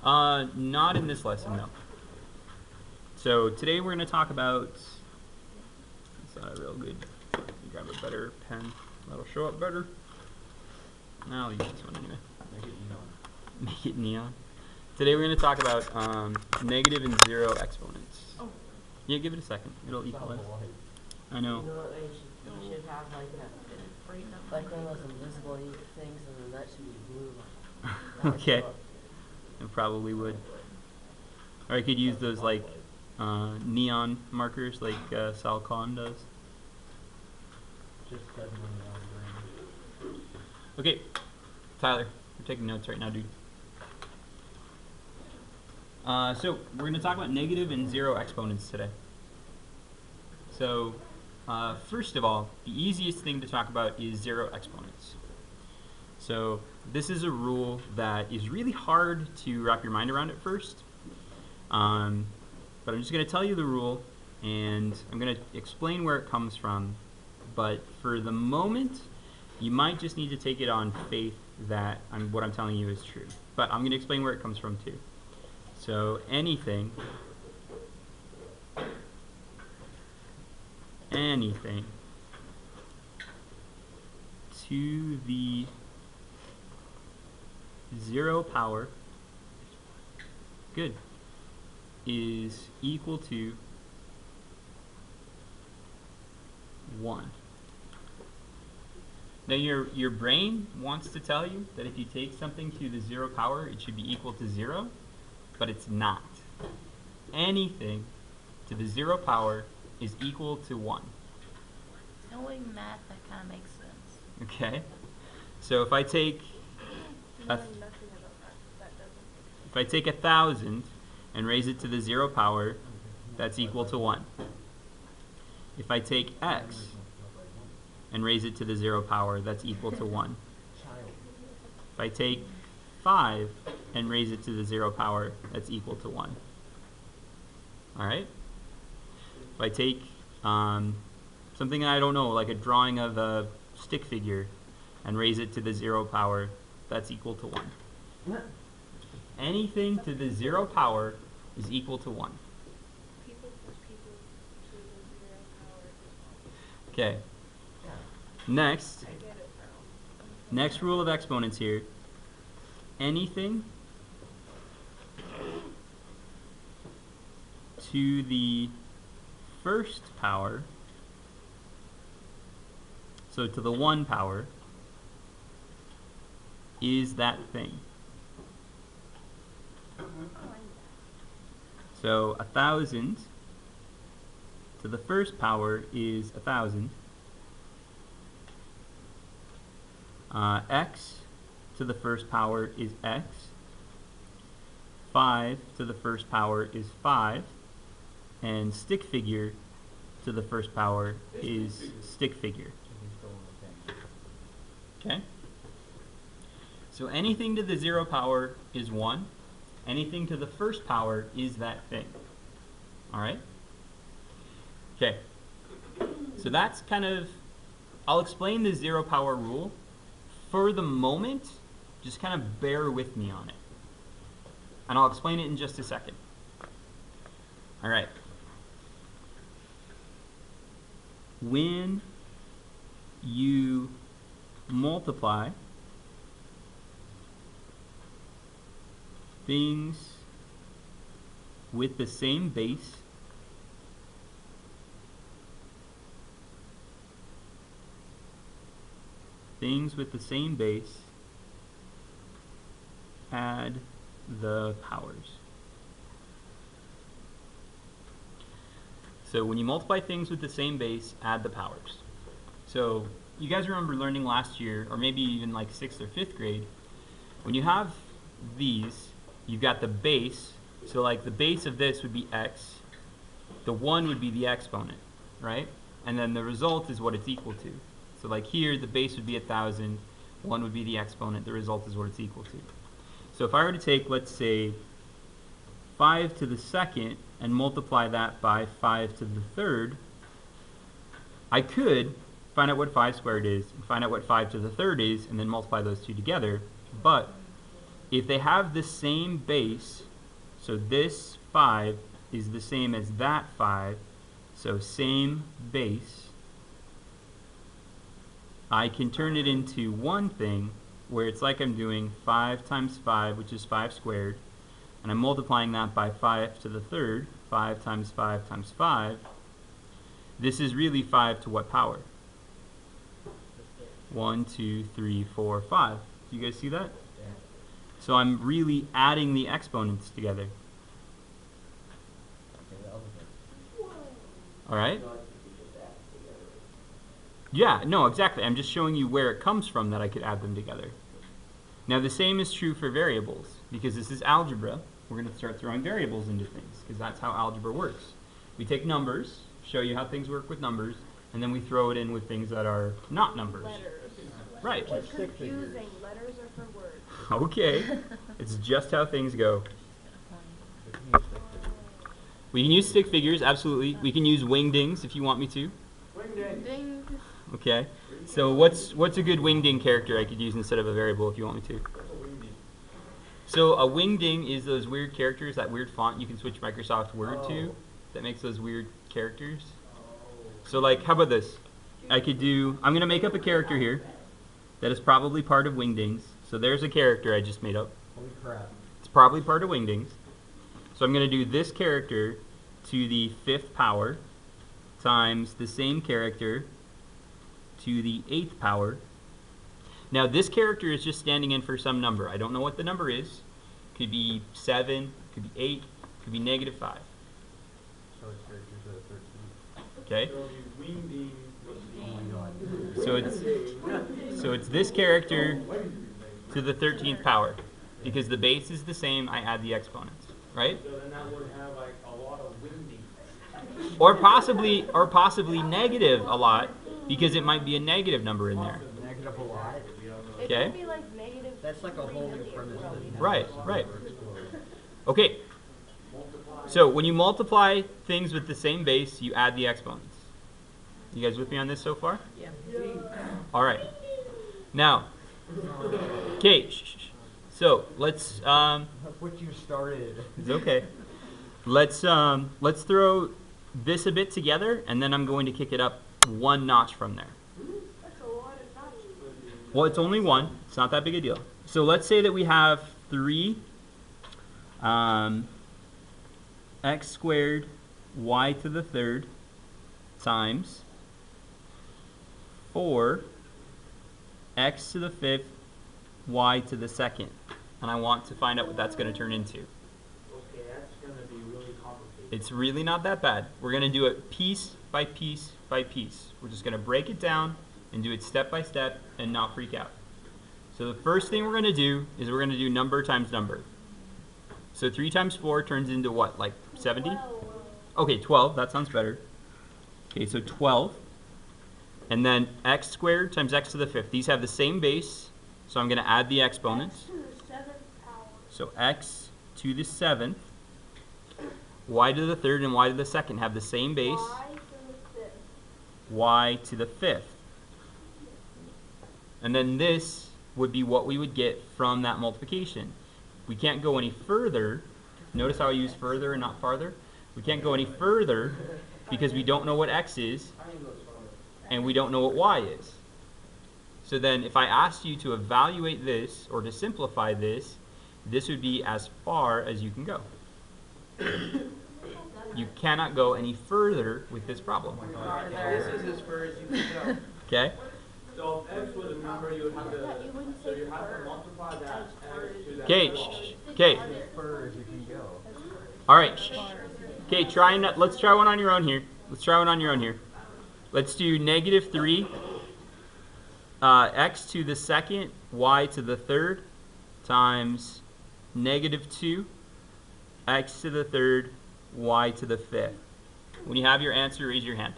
Not in this lesson, no. So today we're going to talk about, it's not real good, grab a better pen, that'll show up better. I'll use this one anyway. Make it neon. Today we're going to talk about negative and zero exponents. Oh. Yeah, give it a second. It'll equalize. I know. You know what you should have like one of those invisible ink things, and then that should be blue. Okay. It probably would. Or I could use those like neon markers like Sal Khan does. Okay, Tyler, we're taking notes right now, dude. So we're going to talk about negative and zero exponents today. So first of all, the easiest thing to talk about is zero exponents. So this is a rule that is really hard to wrap your mind around at first. But I'm just going to tell you the rule, and I'm going to explain where it comes from. But for the moment, you might just need to take it on faith that what I'm telling you is true. But I'm going to explain where it comes from too. So anything to the zero power is equal to 1. Now your brain wants to tell you that if you take something to the zero power, it should be equal to 0, but it's not. Anything to the zero power is equal to 1. Knowing math, that kind of makes sense. Okay. So if I take if I take 1,000 and raise it to the zero power, that's equal to 1. If I take x and raise it to the zero power, that's equal to 1. If I take 5 and raise it to the zero power, that's equal to 1. Alright? If I take something I don't know, like a drawing of a stick figure, and raise it to the zero power, that's equal to 1. Anything to the zero power is equal to 1. Okay. Next rule of exponents here. Anything to the first power, so to the 1 power, is that thing. So 1,000 to the first power is 1,000. X to the first power is x. 5 to the first power is 5. And stick figure to the first power is stick figure. Okay? So anything to the zero power is 1. Anything to the first power is that thing. Alright? Okay. So that's kind of, I'll explain the zero power rule. For the moment, just kind of bear with me on it. And I'll explain it in just a second. Alright. When you multiply things with the same base, add the powers. So when you multiply things with the same base, add the powers. So you guys remember learning last year, or maybe even like 6th or 5th grade, when you have these, you've got the base. So like the base of this would be x. The 1 would be the exponent, right? And then the result is what it's equal to. So like here, the base would be 1,000. 1 would be the exponent. The result is what it's equal to. So if I were to take, let's say, 5 to the second and multiply that by 5 to the third, I could find out what 5 squared is, and find out what 5 to the third is, and then multiply those two together. But if they have the same base, so this 5 is the same as that 5, so same base, I can turn it into one thing where it's like I'm doing 5 times 5, which is 5 squared, and I'm multiplying that by 5 to the third, 5 times 5 times 5. This is really 5 to what power? 1, 2, 3, 4, 5. Do you guys see that? Yeah. So I'm really adding the exponents together. Okay, that was good. All right? Yeah, no, exactly. I'm just showing you where it comes from that I could add them together. Now the same is true for variables. Because this is algebra, we're going to start throwing variables into things, because that's how algebra works. We take numbers, show you how things work with numbers, and then we throw it in with things that are not numbers. Letters. Right. It's confusing. Letters are for words. Okay. It's just how things go. We can use stick figures, absolutely. We can use wingdings if you want me to. Ding. Okay. So what's a good wingding character I could use instead of a variable if you want me to? So a wingding is those weird characters, that weird font you can switch Microsoft Word to that makes those weird characters. So like, how about this? I'm going to make up a character here that is probably part of wingdings. So there's a character I just made up. Holy crap. It's probably part of wingdings. So I'm going to do this character to the 5th power times the same character to the 8th power. Now this character is just standing in for some number. I don't know what the number is. Could be 7, could be 8, could be -5. So it's characters to the 13th. Okay? Oh my god. So it's this character to the 13th power. Because the base is the same, I add the exponents. Right? So then that would have like a lot of wingdings. Or possibly negative a lot, because it might be a negative number in there. Negative a lot. It Okay. could be like negative. That's like a whole new premise. Right, right. Okay. So when you multiply things with the same base, you add the exponents. You guys with me on this so far? Yeah. All right. Now, okay. So let's. What you started. It's okay. Let's throw this a bit together, and then I'm going to kick it up one notch from there. That's a lot of notches. Well, it's only one. It's not that big a deal. So let's say that we have 3 x squared y to the 3rd times 4 x to the 5th y to the 2nd. And I want to find out what that's going to turn into. Okay, that's going to be really complicated. It's really not that bad. We're going to do it piece by piece by piece. We're just going to break it down and do it step by step and not freak out. So the first thing we're going to do is we're going to do number times number. So 3 times 4 turns into what, like 70? Okay, 12. That sounds better. Okay, so 12. And then x squared times x to the 5th. These have the same base, so I'm going to add the exponents. To the 7th power. So x to the 7th, y to the 3rd, and y to the 2nd have the same base, Y to the 5th. y to the 5th. And then this would be what we would get from that multiplication. We can't go any further. Notice how I use further and not farther? We can't go any further because we don't know what x is and we don't know what y is. So then if I asked you to evaluate this or to simplify this, this would be as far as you can go. You cannot go any further with this problem. This is as far as you can go. Okay? So if x was a number, you would have You to, wouldn't so say you have to fur. multiply that x to that. Okay. Okay. Fur as you can go. All right. Okay. Let's try one on your own here. Let's try one on your own here. Let's do -3 x to the 2nd y to the 3rd times -2 x to the 3rd y to the 5th. When you have your answer, raise your hand.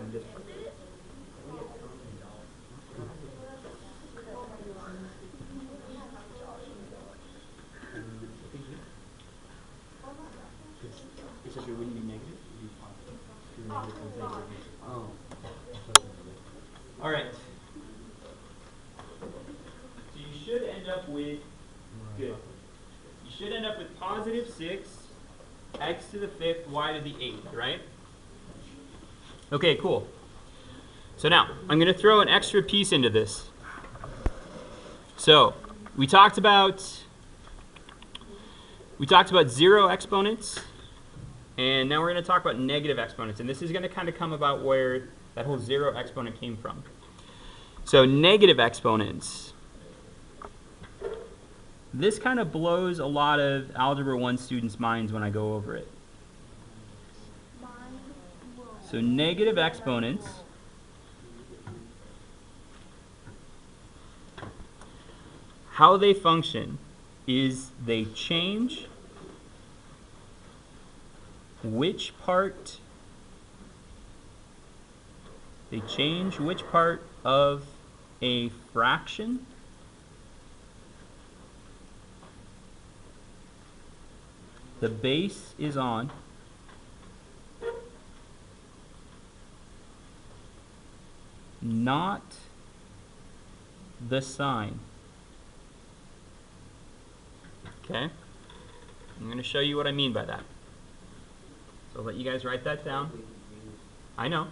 in this part. Except it wouldn't be negative, it would be positive. Because negative times negative makes it positive. All right. So you should end up with, good. You should end up with positive 6, x to the 5th, y to the 8th, right? Okay, cool. So now, I'm going to throw an extra piece into this. So, we talked about 0 exponents, and now we're going to talk about negative exponents. And this is going to kind of come about where that whole 0 exponent came from. So negative exponents. This kind of blows a lot of Algebra 1 students' minds when I go over it. So negative exponents how they function is they change which part of a fraction the base is on not the sign. Okay? I'm going to show you what I mean by that. So I'll let you guys write that down. I know.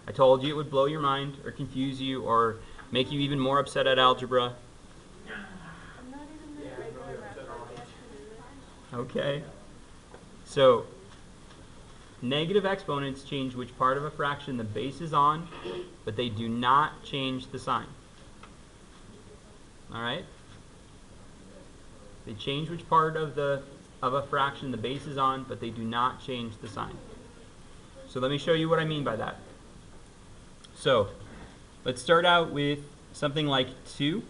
I told you it would blow your mind or confuse you or make you even more upset at algebra. I'm not even in the regular math class. Okay. So, negative exponents change which part of a fraction the base is on, but they do not change the sign. All right? They change which part of a fraction the base is on, but they do not change the sign. So let me show you what I mean by that. So let's start out with something like 2.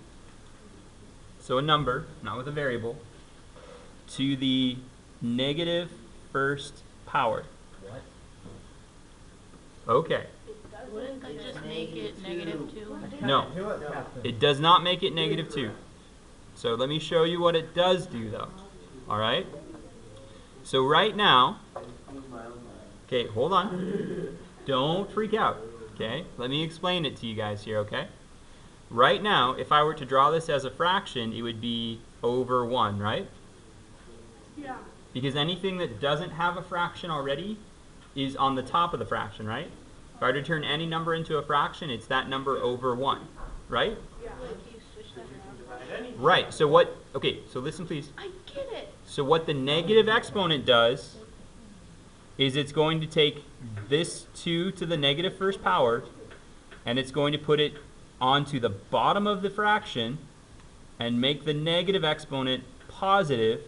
So a number, not with a variable, to the negative first power. What? Okay. Wouldn't that just make it negative 2? No, it does not make it negative 2. So let me show you what it does do, though. All right? So right now, okay, hold on. Don't freak out, okay? Let me explain it to you guys here, okay? Right now, if I were to draw this as a fraction, it would be over 1, right? Yeah. Because anything that doesn't have a fraction already is on the top of the fraction, right? If I were to turn any number into a fraction, it's that number over 1, right? Yeah. Like you switch that around. Right, so what, okay, so listen please. I get it. So what the negative exponent does is it's going to take this 2 to the negative first power and it's going to put it onto the bottom of the fraction and make the negative exponent positive,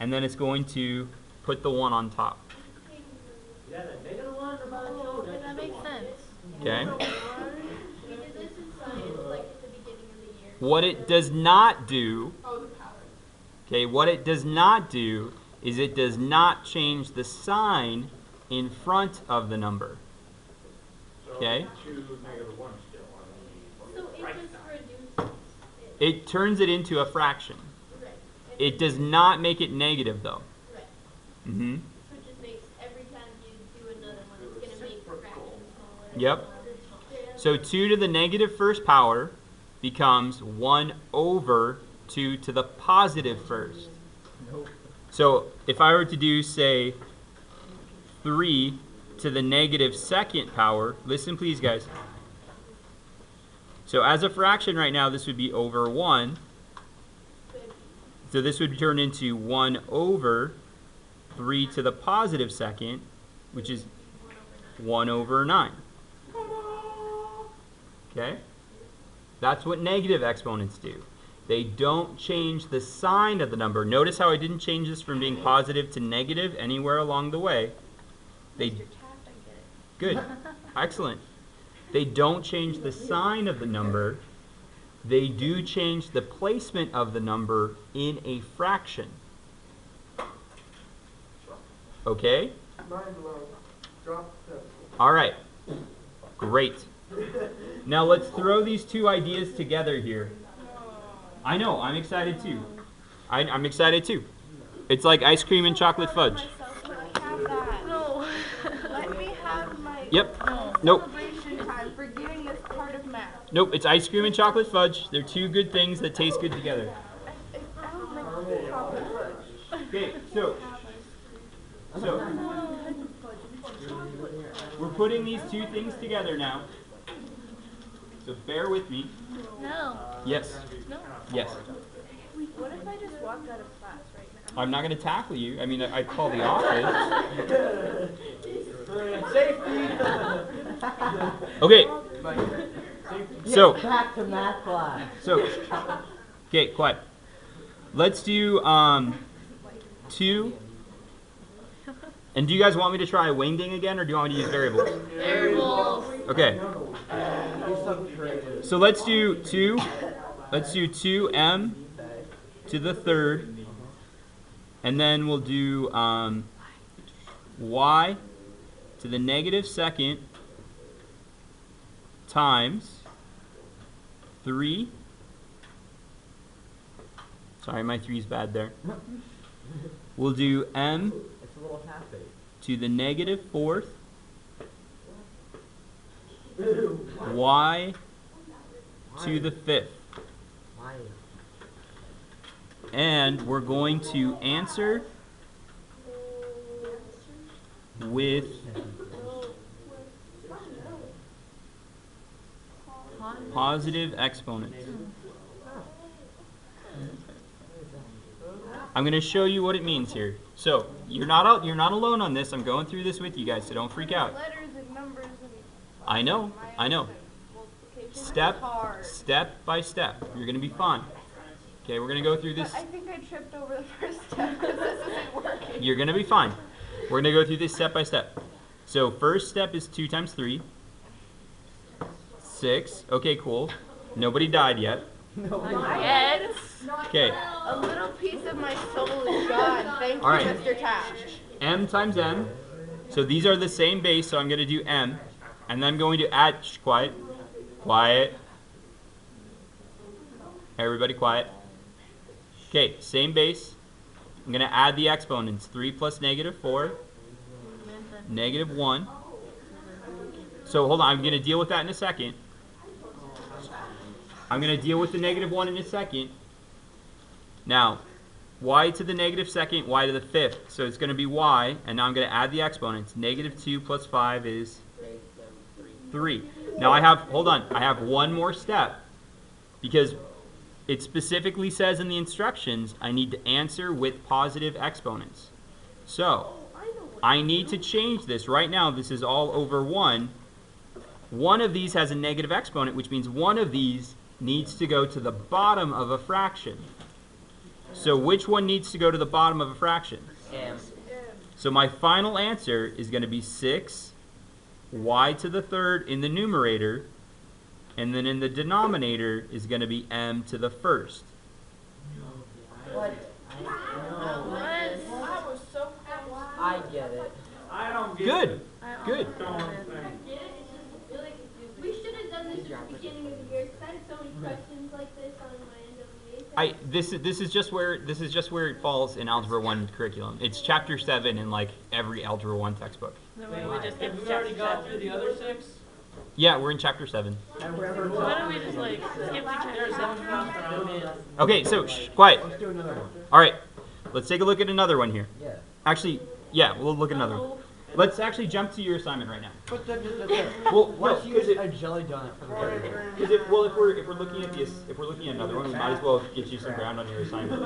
and then it's going to put the 1 on top. Yeah, the negative one about Okay, that makes sense. Okay? We did this in science, like at the beginning of the year. What it does not do, Oh, the power. okay, what it does not do is it does not change the sign in front of the number. Okay? So 2 negative 1 still on the So it right just side. reduces It turns it into a fraction. Right. It does not make it negative though. Right. Mm-hmm. So it just makes every time you do another one, it's gonna make the fraction smaller. Yep. So 2 to the negative first power becomes 1 over 2 to the positive first. So if I were to do, say, 3 to the negative second power, listen please guys. So as a fraction right now, this would be over 1. So this would turn into 1 over 3 to the positive second, which is 1 over 9. Okay? That's what negative exponents do. They don't change the sign of the number. Notice how I didn't change this from being positive to negative anywhere along the way. They Good. Excellent. They don't change the sign of the number. They do change the placement of the number in a fraction. Okay? Mind blown. Drop the All right. Great. Now let's throw these two ideas together here. I know, I'm excited too. I'm excited too. It's like ice cream and chocolate fudge. Let me have that. No. Let me have my Yep. Nope. celebration time for getting this part of math. Nope, it's ice cream and chocolate fudge. They're two good things that taste good together. I don't like chocolate fudge. Okay, so we're putting these two things together now. So bear with me. No. Yes. No. Yes. What if I just walked out of class right now? I'm not going to tackle you. I mean, I'd call the office. Okay. So, Back to math class. so, okay, quiet. Let's do 2. And do you guys want me to try wingding again, or do you want me to use variables? Variables. Okay. You're so creative. So let's do 2. Let's do 2m to the third, and then we'll do y to the negative second times 3. Sorry, my 3's bad there. We'll do m It's a little happy. to the negative fourth, y to the fifth. Why? And we're going to answer with positive exponents. I'm going to show you what it means here. So you're not alone on this. I'm going through this with you guys, so don't freak out. Letters and numbers and I know. multiplication Step is hard. step by step. You're going to be fine. Okay, we're going to go through this. But I think I tripped over the first step because this isn't working. You're going to be fine. We're going to go through this step by step. So first step is 2 times 3. 6. Okay, cool. Nobody died yet. Yes. Okay. A little piece of my soul is gone. Thank you, All right. Mr. Tash. M times m. So these are the same base, so I'm going to do m. And then I'm going to add, shh, quiet. Quiet. Everybody quiet. Okay, same base. I'm going to add the exponents. 3 plus negative 4. Negative 1. So hold on, I'm going to deal with that in a second. I'm going to deal with the negative 1 in a second. Now, y to the negative second, y to the fifth. So it's going to be y, and now I'm going to add the exponents. Negative 2 plus 5 is 3. Now I have, hold on, I have one more step. Because it specifically says in the instructions, I need to answer with positive exponents. So, I need to change this. Right now, this is all over 1. One of these has a negative exponent, which means one of these needs to go to the bottom of a fraction. So which one needs to go to the bottom of a fraction? M. So my final answer is going to be 6 y to the third in the numerator, and then in the denominator is going to be m to the first. What? No. I was so close. I get it. I don't get Good. it. Good. Don't think. We should have done this at the beginning of the year because I had so many questions like this on my end of the year. This is just where it falls in Algebra 1 curriculum. It's chapter 7 in like every Algebra 1 textbook. Then we just Have skip we already chapter got 7. through the other 6? Yeah, we're in chapter 7. Why don't we just like skip to chapter 7? Okay, so shh, quiet. Let's do another one. All right, let's take a look at another one here. Yeah. Actually, yeah, we'll look at another one. Let's actually jump to your assignment right now. But Well, let's no, use because a jelly donut for the burger. if we're looking at this, if we're looking at another one, we might as well get you some ground on your assignment.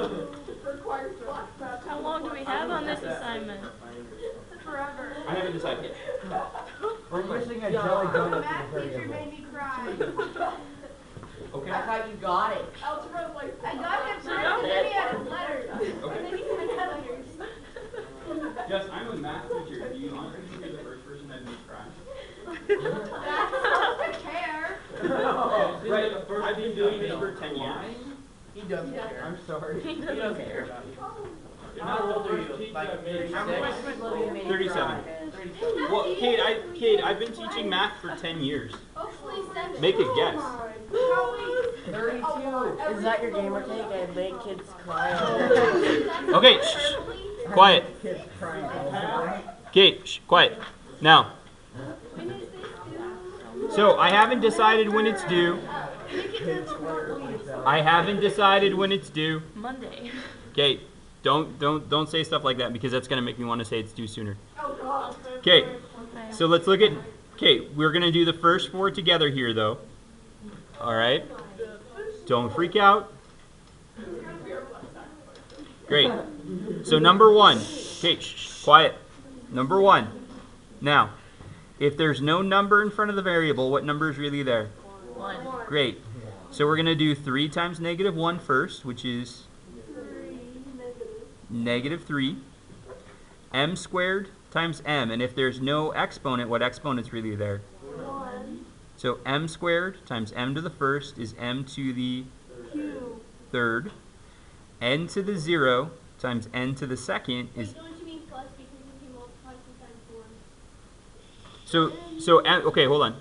How long do we have on this assignment? Forever. I haven't decided yet. We're using a jelly donut The for math the teacher variable. made me cry. Okay. I thought you got it. Algebra was like, I got him first and then he had his letters. Okay. And then he had letters. Yes, I'm a math teacher. Do you honestly think you're the first person that made cry? That's supposed to care. Right. I've been doing this for 10 years. He doesn't care. I'm sorry. He doesn't care. How old are you? Like 36? 37. Well, Cade, I've been teaching math for 10 years. Hopefully 7. Make a guess. 32. Is that your gamer tag? I make kids cry. Okay, shh, quiet. Okay, shh, quiet. Now, so I haven't decided when it's due. I haven't decided when it's due. Monday. Okay, don't say stuff like that because that's gonna make me want to say it's due sooner. Okay, so let's look at. Okay, we're gonna do the first 4 together here, though. All right. Don't freak out. Great. So number 1. Okay, shh, quiet. Number 1. Now, if there's no number in front of the variable, what number is really there? 1. Great. So we're going to do 3 times -1 first, which is -3. M squared times m. And if there's no exponent, what exponent's really there? 1. So m squared times m to the first is m to the third. N to the 0 times n to the second is... Wait, don't you mean plus because if you multiply 2 times 1? Okay, hold on.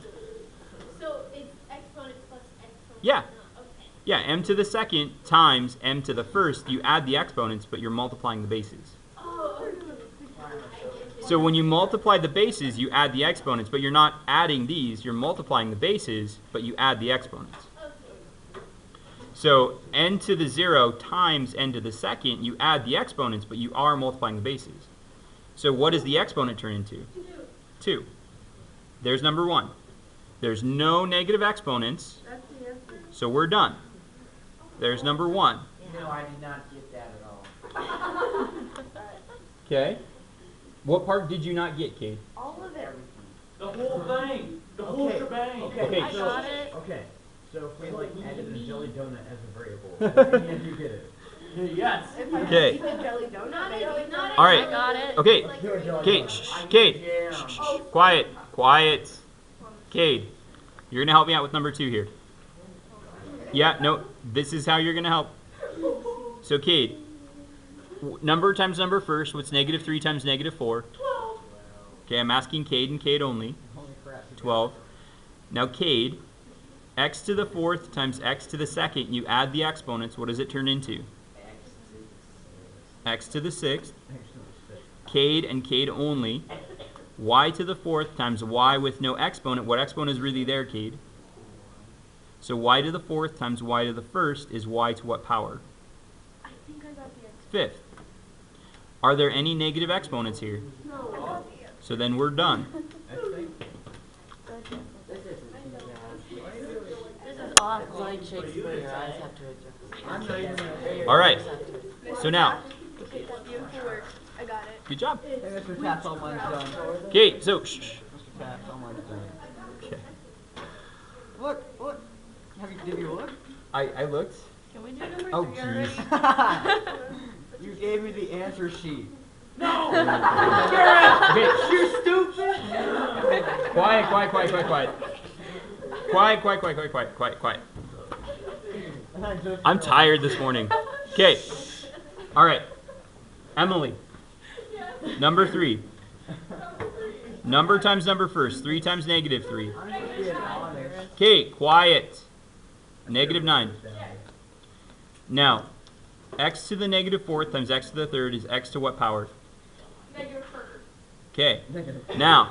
So it's exponent plus exponent. Yeah. Okay. Yeah, m to the second times m to the first. You add the exponents, but you're multiplying the bases. Oh, okay. So when you multiply the bases, you add the exponents, but you're not adding these. You're multiplying the bases, but you add the exponents. So n to the 0 times n to the second, you add the exponents, but you are multiplying the bases. So what does the exponent turn into? 2. There's number 1. There's no negative exponents, That's the answer? so we're done. There's number 1. No, I did not get that at all. Okay. What part did you not get, Kate? All of it. The whole thing. The whole Okay. shebang. Okay. I got it. Okay, so if we like added a jelly donut as a variable, and you get it. Yes. Okay. Eat a jelly donut. All I right. got it. Okay. Do a jelly Kate, donut. shh, Kate, shh, shh, quiet, quiet. Cade, you're gonna help me out with number 2 here. Yeah, no, this is how you're gonna help. So Cade, number times number first, what's -3 times -4? 12. Okay, I'm asking Cade and Cade only. Holy crap. 12. Now Cade, x to the 4th times x to the 2nd, you add the exponents, what does it turn into? X to the 6th. Cade and Cade only. Y to the 4th times y with no exponent. What exponent is really there, Cade? So y to the 4th times y to the 1st is y to what power? I think I got the answer. 5th. Are there any negative exponents here? No. So then we're done. This isn't too bad. This is It's awful. like Shakespeare, your eyes have to adjust. All right. So now, Beautiful work. I got it. good job. Hey, Mr. Taps, all mine's done. Okay, so shh. Mr. Taps, all mine's done. Okay. Look. Did you look? I looked. Can we do number Oh, 3 already? You gave me the answer sheet. No. Okay. You stupid. Quiet. I'm tired this morning. Okay. All right. Emily. Number 3. Number times number first. 3 times -3. I'm just being honest. Okay, quiet. -9. Now, x to the -4th times x to the 3rd is x to what power? Okay. Now,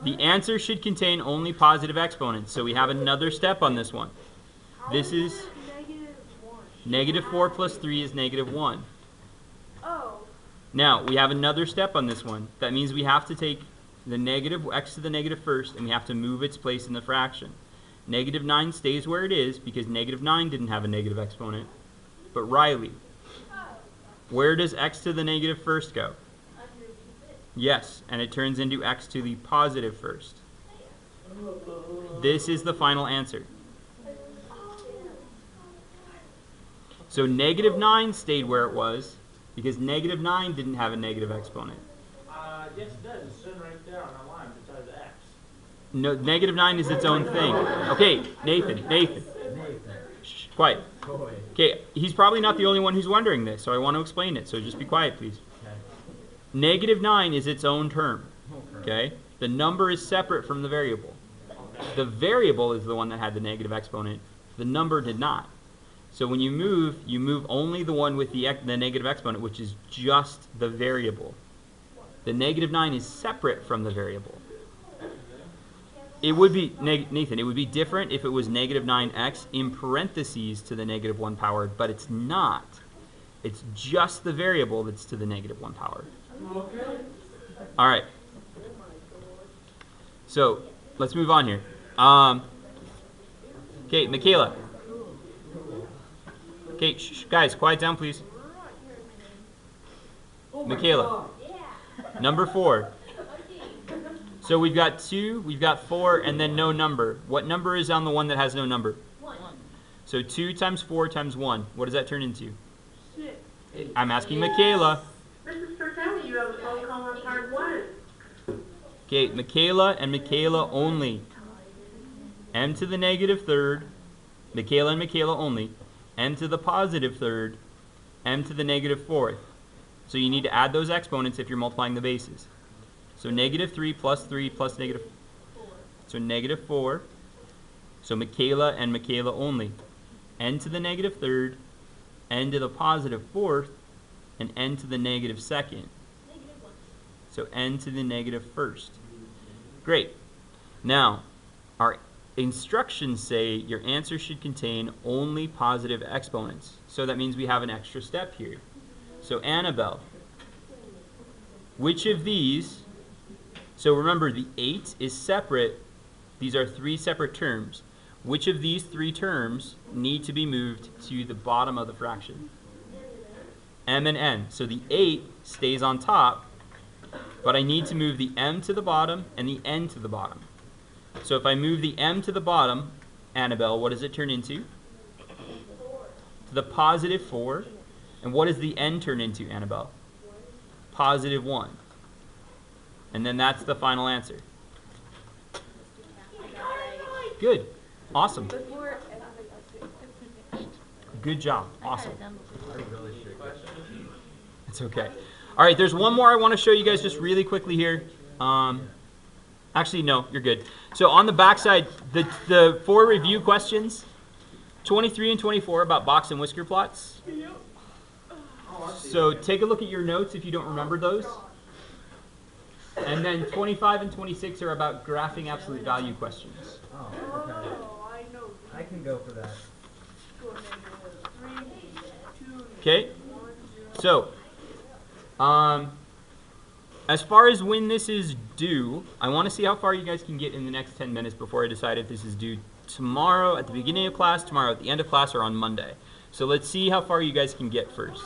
the answer should contain only positive exponents, so we have another step on this one. This is -4 plus 3 is -1. Oh. Now, we have another step on this one. That means we have to take the negative x to the negative first, and we have to move its place in the fraction. -9 stays where it is because -9 didn't have a negative exponent. But Riley, where does x to the negative first go? Yes, and it turns into x to the positive first. This is the final answer. So -9 stayed where it was because -9 didn't have a negative exponent. Yes, it does. It's sitting right there on the line besides X. No, -9 is its own thing. Okay, Nathan. Shh, quiet. Boy. Okay, he's probably not the only one who's wondering this, so I want to explain it, so just be quiet, please. Okay. -9 is its own term. Okay? The number is separate from the variable. The variable is the one that had the negative exponent. The number did not. So when you move only the one with the negative exponent, which is just the variable. The negative 9 is separate from the variable. It would be, Nathan, it would be different if it was negative 9x in parentheses to the negative 1 power, but it's not. It's just the variable that's to the negative 1 power. All right. So let's move on here. Okay, Michaela. Okay, guys, quiet down, please. Michaela. Number 4. So we've got 2, we've got 4, and then no number. What number is on the one that has no number? 1. So 2 times 4 times 1. What does that turn into? 6. I'm asking Michaela. Mrs. Tortelli, you have a phone call on part 1. Okay, Michaela and Michaela only. M to the negative third, Michaela and Michaela only. M to the positive third, M to the negative fourth. So you need to add those exponents if you're multiplying the bases. So negative 3 plus negative. So negative 4. So Michaela and Michaela only. N to the negative third, N to the positive fourth, and N to the negative second. So N to the negative first. Great. Now, our instructions say your answer should contain only positive exponents. So that means we have an extra step here. So Annabelle, which of these, so remember the 8 is separate, these are 3 separate terms. Which of these 3 terms need to be moved to the bottom of the fraction? M and N. So the 8 stays on top, but I need to move the M to the bottom and the N to the bottom. So if I move the M to the bottom, Annabelle, what does it turn into? To the positive 4. And what does the N turn into, Annabelle? Positive 1. And then that's the final answer. Good. Awesome. Good job. Awesome. It's okay. All right, there's one more I want to show you guys just really quickly here. Actually, no, you're good. So on the back side, the 4 review questions, 23 and 24 about box and whisker plots. So take a look at your notes if you don't remember those. And then 25 and 26 are about graphing absolute value questions. Oh, okay. I can go for that. Okay? So, as far as when this is due, I want to see how far you guys can get in the next 10 minutes before I decide if this is due tomorrow at the beginning of class, tomorrow at the end of class, or on Monday. So let's see how far you guys can get first.